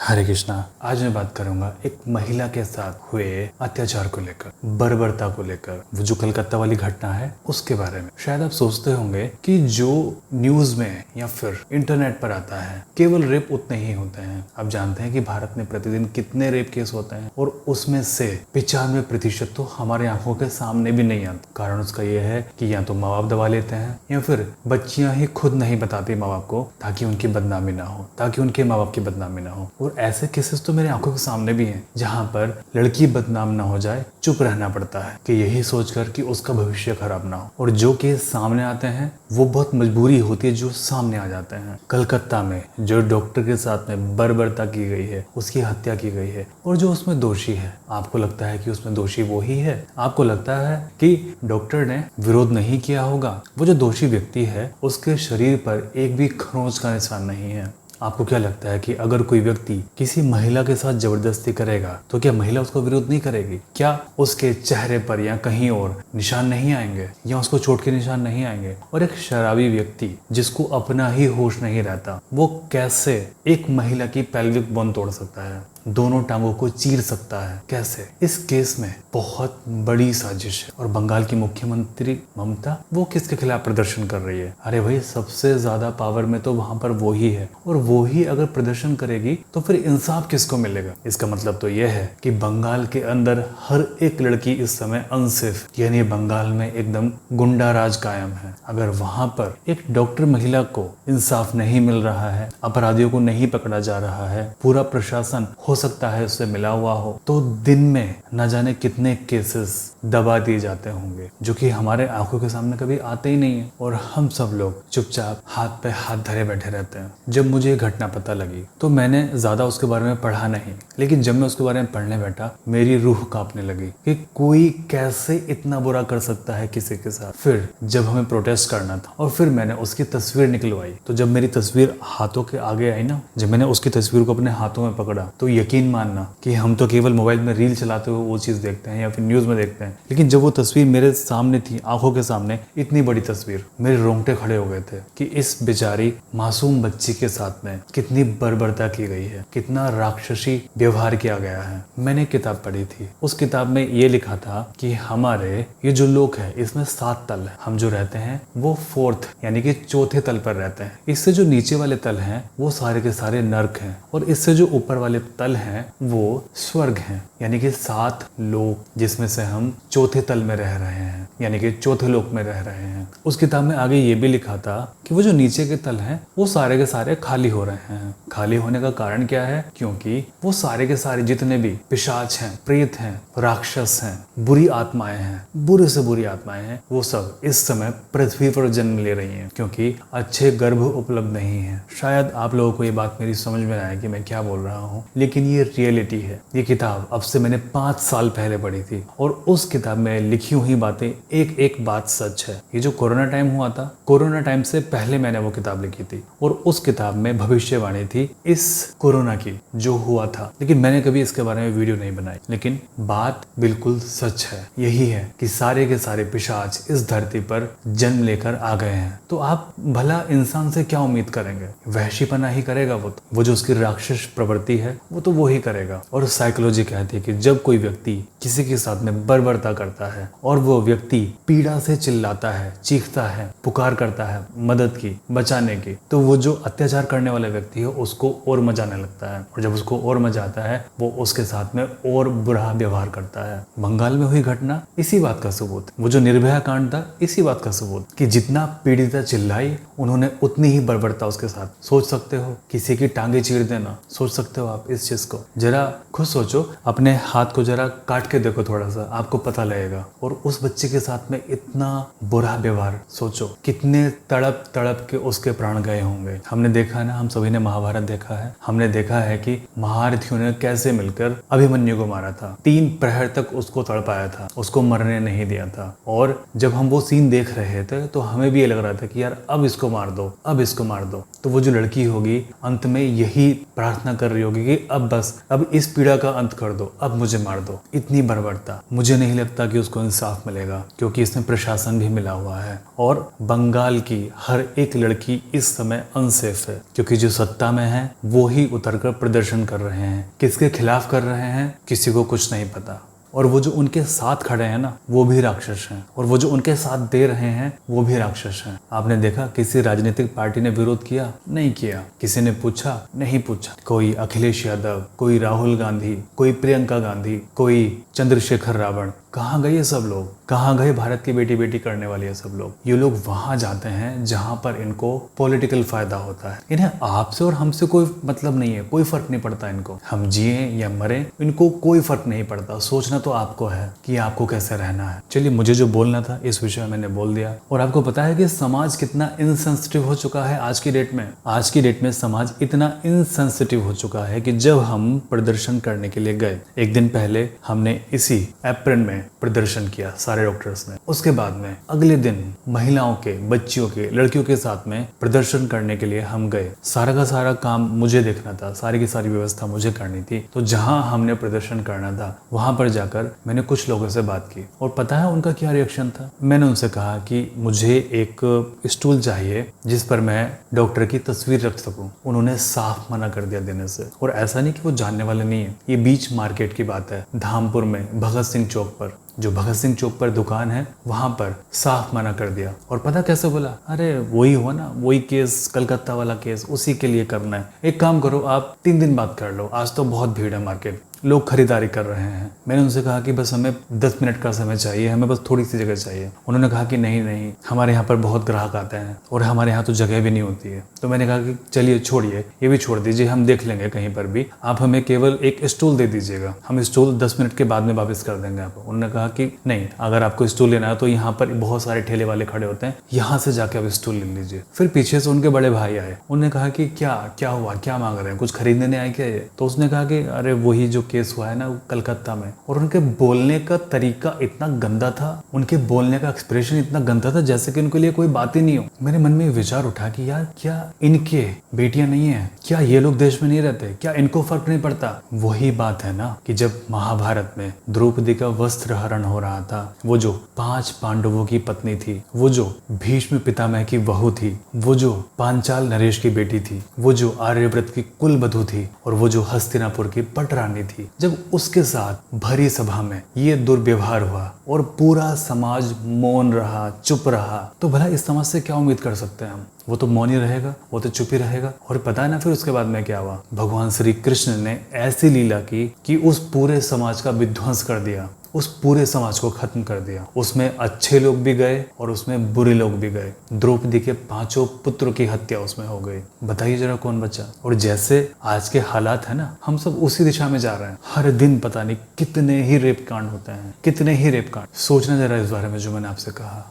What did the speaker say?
हरे कृष्णा। आज मैं बात करूंगा एक महिला के साथ हुए अत्याचार को लेकर, बर्बरता को लेकर, वो जो कलकत्ता वाली घटना है उसके बारे में। शायद आप सोचते होंगे कि जो न्यूज में या फिर इंटरनेट पर आता है केवल रेप उतने ही होते हैं। आप जानते हैं कि भारत में प्रतिदिन कितने रेप केस होते हैं और उसमें से 95% तो हमारे आंखों के सामने भी नहीं आते। कारण उसका यह है कि या तो माँ बाप दबा लेते हैं या फिर बच्चियां ही खुद नहीं बताती माँ बाप को, ताकि उनकी बदनामी ना हो, ताकि उनके माँ बाप की बदनामी ना हो। और ऐसे केसेस तो मेरे आंखों के सामने भी हैं जहां पर लड़की बदनाम ना हो जाए, चुप रहना पड़ता है कि यही सोचकर कि उसका भविष्य खराब ना हो। और जो केस सामने आते हैं वो बहुत मजबूरी होती है जो सामने आ जाते हैं। कलकत्ता में जो डॉक्टर के साथ में बर्बरता की गई है, उसकी हत्या की गई है, और जो उसमें दोषी है, आपको लगता है कि उसमें दोषी वो ही है? आपको लगता है कि डॉक्टर ने विरोध नहीं किया होगा? वो जो दोषी व्यक्ति है उसके शरीर पर एक भी खरोंच का निशान नहीं है। आपको क्या लगता है कि अगर कोई व्यक्ति किसी महिला के साथ जबरदस्ती करेगा तो क्या महिला उसको विरोध नहीं करेगी? क्या उसके चेहरे पर या कहीं और निशान नहीं आएंगे, या उसको चोट के निशान नहीं आएंगे? और एक शराबी व्यक्ति जिसको अपना ही होश नहीं रहता, वो कैसे एक महिला की पेल्विक बोन तोड़ सकता है, दोनों टांगों को चीर सकता है? कैसे? इस केस में बहुत बड़ी साजिश है। और बंगाल की मुख्यमंत्री ममता, वो किसके खिलाफ प्रदर्शन कर रही है? अरे भाई, सबसे ज्यादा पावर में तो वहां पर वो ही है, और वो ही अगर प्रदर्शन करेगी तो फिर इंसाफ किसको मिलेगा? इसका मतलब तो यह है कि बंगाल के अंदर हर एक लड़की इस समय अनसेफ, यानी बंगाल में एकदम गुंडा राज कायम है। अगर वहां पर एक डॉक्टर महिला को इंसाफ नहीं मिल रहा है, अपराधियों को नहीं पकड़ा जा रहा है, पूरा प्रशासन हो सकता है उससे मिला हुआ हो, तो दिन में न जाने कितने केसेस दबा दिए जाते होंगे जो कि हमारे आंखों के सामने कभी आते ही नहीं है, और हम सब लोग चुपचाप हाथ पे हाथ धरे बैठे रहते हैं। जब मुझे ये घटना पता लगी तो मैंने ज्यादा उसके बारे में पढ़ा नहीं, लेकिन जब मैं उसके बारे में पढ़ने बैठा मेरी रूह कांपने लगी कि कोई कैसे इतना बुरा कर सकता है किसी के साथ। फिर जब हमें प्रोटेस्ट करना था और फिर मैंने उसकी तस्वीर निकलवाई, तो जब मेरी तस्वीर हाथों के आगे आई ना, जब मैंने उसकी तस्वीर को अपने हाथों में पकड़ा, तो यकीन मानना कि हम तो केवल मोबाइल में रील चलाते हुए वो चीज देखते हैं या फिर न्यूज में देखते हैं, लेकिन जब वो तस्वीर मेरे सामने थी, आंखों के सामने, इतनी बड़ी तस्वीर, मेरे रोंगटे खड़े हो गए थे कि इस बेचारी मासूम बच्ची के साथ में कितनी बर्बरता की गई है, कितना राक्षसी व्यवहार किया गया है। मैंने किताब पढ़ी थी, उस किताब में ये लिखा था कि हमारे ये जो लोग है इसमें 7 तल है, हम जो रहते हैं वो 4th यानी कि चौथे तल पर रहते हैं। इससे जो नीचे वाले तल हैं वो सारे के सारे नर्क हैं, और इससे जो ऊपर वाले तल हैं वो स्वर्ग हैं, यानी कि 7 लोक, जिसमें से हम चौथे तल में रह रहे हैं, यानी कि चौथे लोक में रह रहे हैं। उस किताब में आगे ये भी लिखा था कि वो जो नीचे के तल हैं वो सारे के सारे खाली हो रहे हैं। खाली होने का कारण क्या है? क्योंकि वो सारे के सारे जितने भी पिशाच हैं, प्रेत हैं, राक्षस हैं, बुरी आत्माएं हैं, बुरे से बुरी आत्माएं हैं, वो सब इस समय पृथ्वी पर जन्म ले रही हैं, क्योंकि अच्छे गर्भ उपलब्ध नहीं है। शायद आप लोगों को ये बात मेरी समझ में आए कि मैं क्या बोल रहा हूँ, लेकिन ये रियलिटी है। ये किताब अब से मैंने 5 साल पहले पढ़ी थी, और उस किताब में लिखी हुई बातें एक एक बात सच है। ये जो कोरोना टाइम हुआ था, कोरोना टाइम से पहले मैंने वो किताब लिखी थी, और उस किताब में भविष्यवाणी थी इस कोरोना की जो हुआ था, लेकिन मैंने कभी इसके बारे में वीडियो नहीं बनाई। लेकिन बात बिल्कुल सच है, यही है कि सारे के सारे पिशाच इस धरती पर जन्म लेकर आ गए हैं। तो आप भला इंसान से क्या उम्मीद करेंगे? वहशीपना ही करेगा वो जो उसकी राक्षस प्रवृत्ति है वो तो वो ही करेगा। और साइकोलॉजी कहती है कि जब कोई व्यक्ति किसी के साथ में बर्बरता करता है और वो व्यक्ति पीड़ा से चिल्लाता है, चीखता है, पुकार करता है मदद की, बचाने की, तो वो जो अत्याचार करने वाला व्यक्ति है उसको और मजा आने लगता है, और जब उसको और मजा आता है वो उसके साथ में और बुरा व्यवहार करता है। बंगाल में हुई घटना इसी बात का सबूत, वो जो निर्भया कांड था इसी बात का सबूत, कि जितना पीड़िता चिल्लाई उन्होंने उतनी ही बर्बरता उसके साथ। सोच सकते हो किसी की टांगे चीर देना? सोच सकते हो आप इस चीज को? जरा खुद सोचो, अपने हाथ को जरा काट के देखो थोड़ा सा, आपको पता लगेगा। और उस बच्चे के साथ में इतना बुरा व्यवहार, सोचो कितने तड़प तड़प के उसके प्राण गए होंगे। हमने देखा ना, हम सभी ने महाभारत देखा है, हमने देखा है कि महारथियों ने कैसे मिलकर अभिमन्यु को मारा था। 3 प्रहर तक उसको तड़पाया था, उसको मरने नहीं दिया था। और जब हम वो सीन देख रहे थे तो हमें भी ये लग रहा था कि यार अब इसको मार दो, अब इसको मार दो। तो वो जो लड़की होगी अंत में यही प्रार्थना कर रही होगी कि अब बस, अब इस पीड़ा का अंत कर दो, अब मुझे मार दो। इतनी बर्बरता, मुझे नहीं लगता कि उसको इंसाफ मिलेगा, क्योंकि इसमें प्रशासन भी मिला हुआ है। और बंगाल की हर एक लड़की इस समय अनसेफ है, क्योंकि क्योंकि जो सत्ता में है वो ही उतरकर प्रदर्शन कर रहे हैं। किसके खिलाफ कर रहे हैं किसी को कुछ नहीं पता। और वो जो उनके साथ खड़े हैं ना, वो भी राक्षस हैं, और वो जो उनके साथ दे रहे हैं वो भी राक्षस हैं। आपने देखा किसी राजनीतिक पार्टी ने विरोध किया? नहीं किया। किसी ने पूछा? नहीं पूछा। कोई अखिलेश यादव, कोई राहुल गांधी, कोई प्रियंका गांधी, कोई चंद्रशेखर रावण, कहाँ गए ये सब लोग? कहाँ गए भारत की बेटी बेटी करने वाले ये सब लोग? ये लोग वहां जाते हैं जहां पर इनको पॉलिटिकल फायदा होता है। इन्हें आपसे और हमसे कोई मतलब नहीं है, कोई फर्क नहीं पड़ता इनको। हम जिए या मरे इनको कोई फर्क नहीं पड़ता। सोचना तो आपको है कि आपको कैसे रहना है। चलिए, मुझे जो बोलना था इस विषय में मैंने बोल दिया। और आपको पता है कि समाज कितना इनसेंसिटिव हो चुका है आज की डेट में। आज की डेट में समाज इतना इनसेंसिटिव हो चुका है कि जब हम प्रदर्शन करने के लिए गए, एक दिन पहले हमने इसी अप्रैल में प्रदर्शन किया सारे डॉक्टर्स ने। उसके बाद में अगले दिन महिलाओं के, बच्चियों के, लड़कियों के साथ में प्रदर्शन करने के लिए हम गए। सारा का सारा काम मुझे देखना था, सारी की सारी व्यवस्था मुझे करनी थी। तो जहां हमने प्रदर्शन करना था वहां पर जाकर मैंने कुछ लोगों से बात की, और पता है उनका क्या रिएक्शन था? मैंने उनसे कहा कि मुझे एक स्टूल चाहिए जिस पर मैं डॉक्टर की तस्वीर रख सकूं। उन्होंने साफ मना कर दिया देने से। और ऐसा नहीं कि वो जानने वाले नहीं है, ये बीच मार्केट की बात है, धामपुर में भगत सिंह चौक पर, जो भगत सिंह चौक पर दुकान है वहां पर साफ मना कर दिया। और पता कैसे बोला? अरे वही हुआ ना, वही केस, कलकत्ता वाला केस, उसी के लिए करना है। एक काम करो, आप 3 दिन बाद कर लो, आज तो बहुत भीड़ है, मार्केट लोग खरीदारी कर रहे हैं। मैंने उनसे कहा कि बस हमें 10 मिनट का समय चाहिए, हमें बस थोड़ी सी जगह चाहिए। उन्होंने कहा कि नहीं नहीं, हमारे यहाँ पर बहुत ग्राहक आते हैं और हमारे यहाँ तो जगह भी नहीं होती है। तो मैंने कहा कि चलिए छोड़िए, ये भी छोड़ दीजिए, हम देख लेंगे कहीं पर भी, आप हमें केवल एक स्टूल दे दीजिएगा, हम स्टूल 10 मिनट के बाद में वापस कर देंगे आपको। उन्होंने कहा कि नहीं, अगर आपको स्टूल लेना है तो यहाँ पर बहुत सारे ठेले वाले खड़े होते हैं, यहाँ से जाके आप स्टूल ले लीजिए। फिर पीछे से उनके बड़े भाई आए, उन्होंने कहा कि क्या हुआ, क्या मांग रहे हैं, कुछ खरीदने नहीं आए क्या ये? तो उसने कहा कि अरे वही जो केस हुआ है ना कलकत्ता में। और उनके बोलने का तरीका इतना गंदा था, उनके बोलने का एक्सप्रेशन इतना गंदा था जैसे कि उनके लिए कोई बात ही नहीं हो। मेरे मन में विचार उठा कि यार, क्या इनके बेटियां नहीं है? क्या ये लोग देश में नहीं रहते? क्या इनको फर्क नहीं पड़ता? वही बात है ना कि जब महाभारत में द्रौपदी का वस्त्र हरण हो रहा था, वो जो 5 पांडवों की पत्नी थी, वो जो भीष्म पितामह की बहू थी, वो जो पांचाल नरेश की बेटी थी, वो जो आर्यव्रत की कुल बधू थी, और वो जो हस्तिनापुर की पटरानी थी, जब उसके साथ भरी सभा में ये दुर्व्यवहार हुआ और पूरा समाज मौन रहा, चुप रहा, तो भला इस समाज से क्या उम्मीद कर सकते हैं हम? वो तो मौन ही रहेगा, वो तो चुप ही रहेगा। और पता है ना फिर उसके बाद में क्या हुआ? भगवान श्री कृष्ण ने ऐसी लीला की कि उस पूरे समाज का विध्वंस कर दिया, उस पूरे समाज को खत्म कर दिया। उसमें अच्छे लोग भी गए और उसमें बुरे लोग भी गए। द्रौपदी के 5 पुत्रों की हत्या उसमें हो गई। बताइए जरा कौन बचा? और जैसे आज के हालात है ना, हम सब उसी दिशा में जा रहे हैं। हर दिन पता नहीं कितने ही रेप कांड होते हैं, कितने ही रेप कांड। सोचना जरा इस बारे में जो मैंने आपसे कहा।